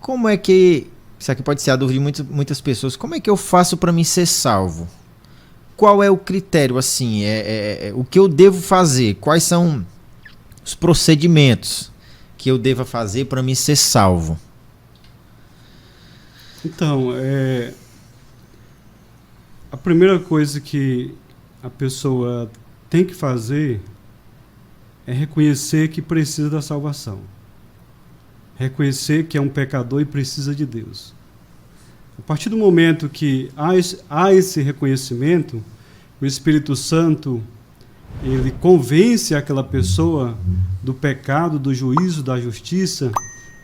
Como é que... Isso aqui pode ser a dúvida de muitas pessoas. Como é que eu faço para mim ser salvo? Qual é o critério, assim? O que eu devo fazer? Quais são os procedimentos que eu deva fazer para mim ser salvo? Então, a primeira coisa que a pessoa tem que fazer é reconhecer que precisa da salvação. Reconhecer que é um pecador e precisa de Deus. A partir do momento que há esse reconhecimento, o Espírito Santo, ele convence aquela pessoa do pecado, do juízo, da justiça,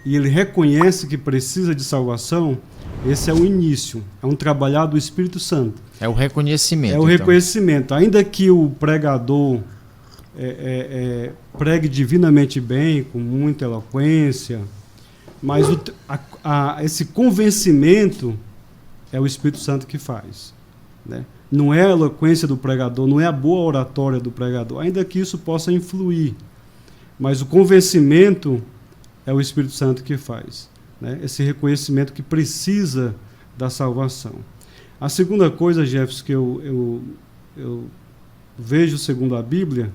e ele reconhece que precisa de salvação. Esse é o início, é um trabalhar do Espírito Santo. É o reconhecimento. É o reconhecimento. Ainda que o pregador pregue divinamente bem, com muita eloquência, mas esse convencimento é o Espírito Santo que faz, né? Não é a eloquência do pregador, não é a boa oratória do pregador, ainda que isso possa influir, mas o convencimento é o Espírito Santo que faz, né? Esse reconhecimento que precisa da salvação. A segunda coisa, Jefferson, que eu vejo segundo a Bíblia,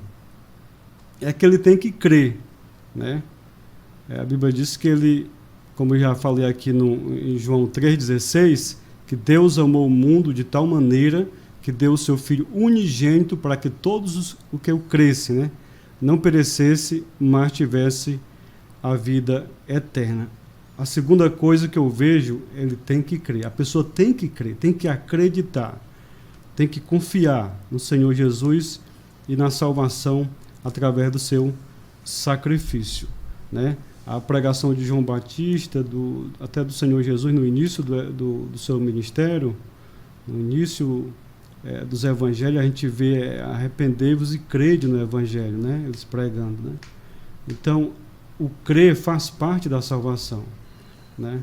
é que ele tem que crer, né? A Bíblia diz que ele, como eu já falei aqui em João 3,16, que Deus amou o mundo de tal maneira que deu o seu Filho unigênito para que todos o que o cresce, né, não perecesse, mas tivesse a vida eterna. A segunda coisa que eu vejo, ele tem que crer. A pessoa tem que crer, tem que acreditar, tem que confiar no Senhor Jesus e na salvação através do seu sacrifício, né? A pregação de João Batista, até do Senhor Jesus no início do seu ministério, no início dos evangelhos, a gente vê arrependei-vos e crede no evangelho, né? Eles pregando, né? Então, o crer faz parte da salvação, né?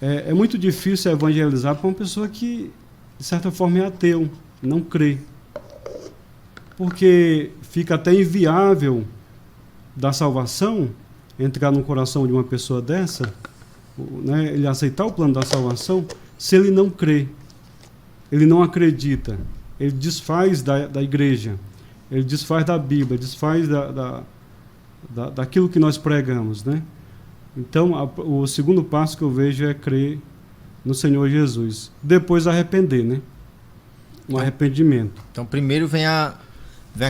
É muito difícil evangelizar para uma pessoa que, de certa forma, é ateu, não crê. Porque fica até inviável da salvação entrar no coração de uma pessoa dessa, né, ele aceitar o plano da salvação, se ele não crê, ele não acredita, ele desfaz da igreja, ele desfaz da Bíblia, desfaz daquilo que nós pregamos, né? Então, o segundo passo que eu vejo é crer no Senhor Jesus. Depois arrepender, né? Um arrependimento. Então, primeiro vem a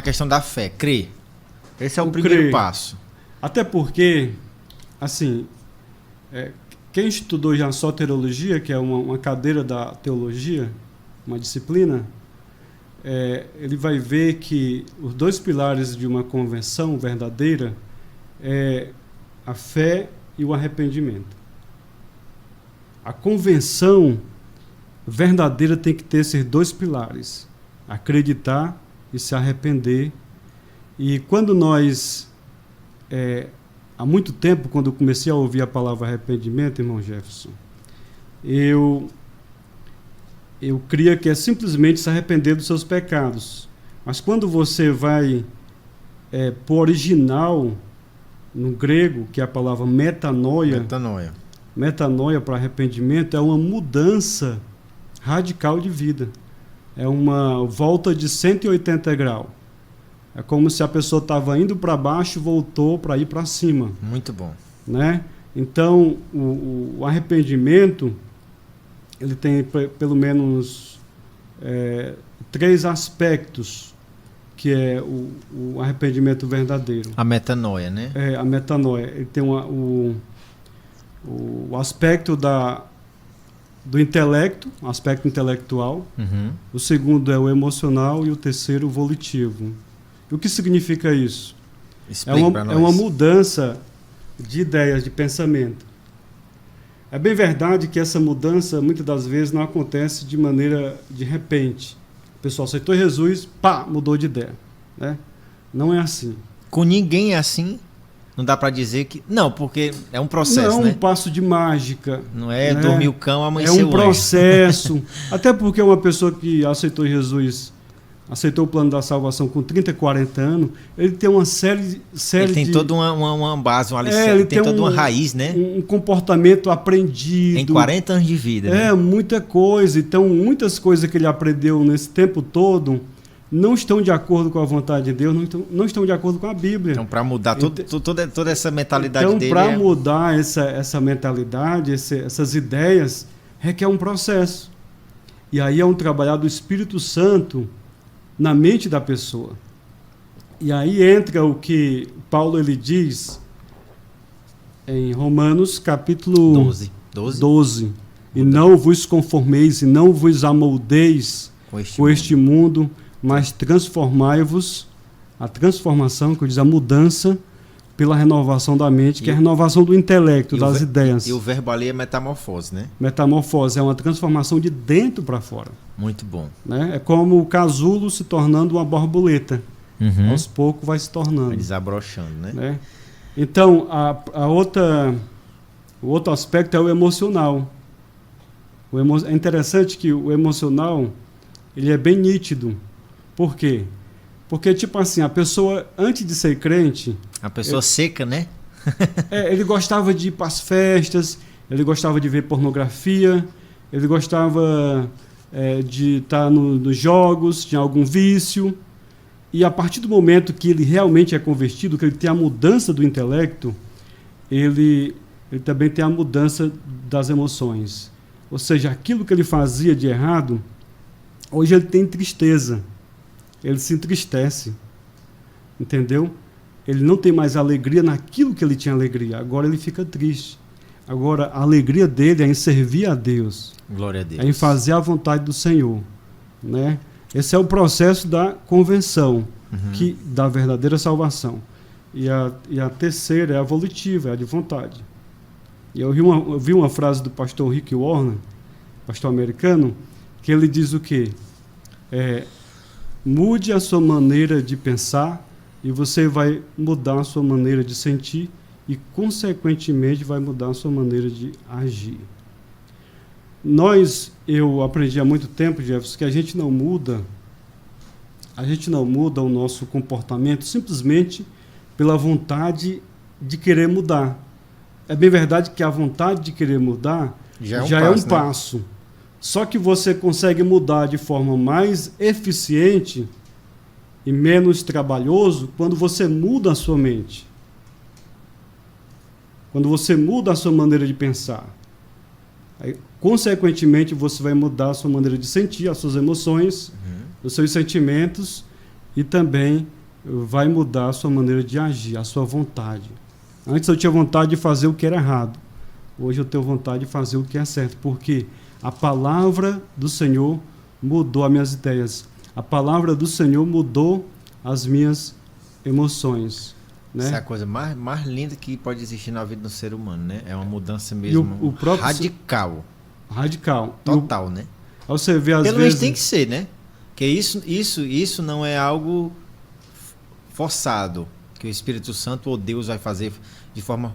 questão da fé, crer. Esse é o primeiro passo. Até porque, assim, quem estudou já só teologia, que é uma cadeira da teologia, uma disciplina, ele vai ver que os dois pilares de uma conversão verdadeira é a fé e o arrependimento. A conversão verdadeira tem que ter esses dois pilares, acreditar e se arrepender. E quando nós... há muito tempo, quando eu comecei a ouvir a palavra arrependimento, irmão Jefferson, eu cria que é simplesmente se arrepender dos seus pecados. Mas quando você vai para o original, no grego, que é a palavra metanoia para arrependimento, é uma mudança radical de vida. É uma volta de 180 graus. É como se a pessoa estava indo para baixo e voltou para ir para cima. Muito bom. Né? Então, o arrependimento, ele tem pelo menos 3 aspectos, que é o arrependimento verdadeiro. A metanoia, né? A metanoia. Ele tem o aspecto do intelecto, o aspecto intelectual. Uhum. O segundo é o emocional e o terceiro o volitivo. E o que significa isso? É uma mudança de ideias, de pensamento. É bem verdade que essa mudança, muitas das vezes, não acontece de maneira de repente. O pessoal aceitou Jesus, mudou de ideia. Né? Não é assim. Com ninguém é assim? Não dá para dizer que... Não, porque é um processo, não, né? Um passo de mágica. Não é dormir o cão, amanhecer o anjo. É um processo. Até porque uma pessoa que aceitou Jesus aceitou o plano da salvação com 30, 40 anos, ele tem uma série ele tem de... toda uma base, uma licença, ele tem toda uma raiz, né? Um comportamento aprendido. Em 40 anos de vida. É, né? Muita coisa. Então, muitas coisas que ele aprendeu nesse tempo todo não estão de acordo com a vontade de Deus, não estão de acordo com a Bíblia. Então, para mudar toda essa mentalidade dele... Então, para mudar essa mentalidade, essas ideias, requer um processo. E aí é um trabalhar do Espírito Santo na mente da pessoa. E aí entra o que Paulo ele diz em Romanos capítulo 12. E não vos conformeis, e não vos amoldeis com este mundo, mas transformai-vos, a transformação, que diz a mudança, pela renovação da mente, que é a renovação do intelecto, das ideias. E o verbo ali é metamorfose, né? Metamorfose é uma transformação de dentro para fora. Muito bom. Né? É como o casulo se tornando uma borboleta. Aos poucos vai se tornando. Vai desabrochando, né? Então, o outro aspecto é o emocional. É interessante que o emocional ele é bem nítido. Por quê? Porque, tipo assim, a pessoa, antes de ser crente... A pessoa seca, né? Ele gostava de ir para as festas, ele gostava de ver pornografia, ele gostava de estar nos jogos, tinha algum vício. E a partir do momento que ele realmente é convertido, que ele tem a mudança do intelecto, ele também tem a mudança das emoções. Ou seja, aquilo que ele fazia de errado, hoje ele tem tristeza. Ele se entristece. Entendeu? Ele não tem mais alegria naquilo que ele tinha alegria. Agora ele fica triste. Agora a alegria dele é em servir a Deus. Glória a Deus. É em fazer a vontade do Senhor. Né? Esse é o processo da convenção, da verdadeira salvação. E a terceira é a volitiva, é a de vontade. E eu vi uma frase do pastor Rick Warren, pastor americano, que ele diz o quê? Mude a sua maneira de pensar e você vai mudar a sua maneira de sentir e, consequentemente, vai mudar a sua maneira de agir. Eu aprendi há muito tempo, Jefferson, que a gente não muda o nosso comportamento simplesmente pela vontade de querer mudar. É bem verdade que a vontade de querer mudar já é um passo. Né? Só que você consegue mudar de forma mais eficiente e menos trabalhoso quando você muda a sua mente. Quando você muda a sua maneira de pensar. Aí, consequentemente, você vai mudar a sua maneira de sentir, as suas emoções, os seus sentimentos, e também vai mudar a sua maneira de agir, a sua vontade. Antes eu tinha vontade de fazer o que era errado. Hoje eu tenho vontade de fazer o que é certo, porque a palavra do Senhor mudou as minhas ideias. A palavra do Senhor mudou as minhas emoções. Né? Essa é a coisa mais linda que pode existir na vida do ser humano, né? É uma mudança mesmo radical. Radical. Total, né? Você vê, às Pelo vezes... menos tem que ser, né? Porque isso não é algo forçado, que o Espírito Santo ou Deus vai fazer de forma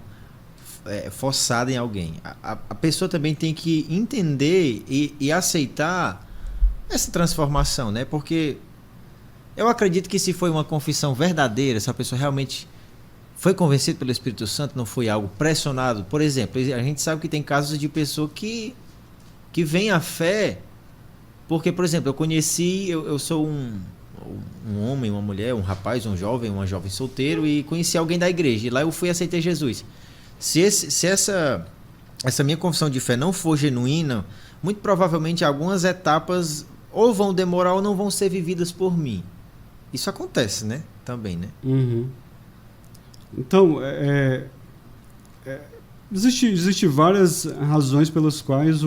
forçada em alguém. A pessoa também tem que entender e aceitar essa transformação, né? Porque eu acredito que se foi uma confissão verdadeira, se a pessoa realmente foi convencida pelo Espírito Santo, não foi algo pressionado. Por exemplo, a gente sabe que tem casos de pessoa que vem à fé porque, por exemplo, eu sou um homem, uma mulher, um rapaz, um jovem solteiro, e conheci alguém da igreja, e lá eu fui e aceitei Jesus. Se essa minha confissão de fé não for genuína, muito provavelmente algumas etapas ou vão demorar ou não vão ser vividas por mim. Isso acontece, né? Também, né? Então, existe várias razões pelas quais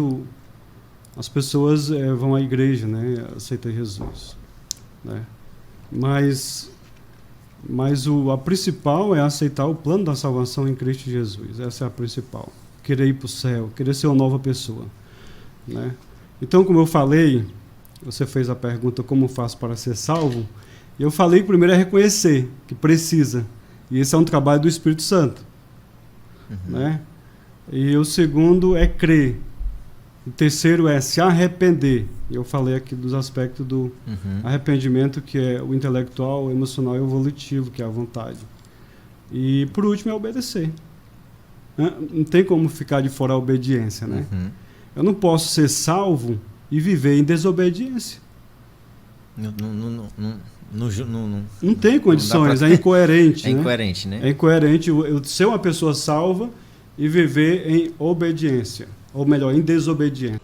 as pessoas vão à igreja, né? Aceitam Jesus. Né? Mas a principal é aceitar o plano da salvação em Cristo Jesus. Essa é a principal. Querer ir para o céu, querer ser uma nova pessoa. Né? Então, como eu falei, você fez a pergunta como faço para ser salvo, e eu falei que primeiro é reconhecer que precisa. E esse é um trabalho do Espírito Santo. Né? E o segundo é crer. O terceiro é se arrepender. Eu falei aqui dos aspectos do arrependimento, que é o intelectual, o emocional e o volitivo, que é a vontade. E, por último, é obedecer. Não tem como ficar de fora a obediência, né? Eu não posso ser salvo e viver em desobediência. Não tem condições, é incoerente. É incoerente, né? É incoerente eu ser uma pessoa salva e viver em obediência, ou melhor, em desobediência.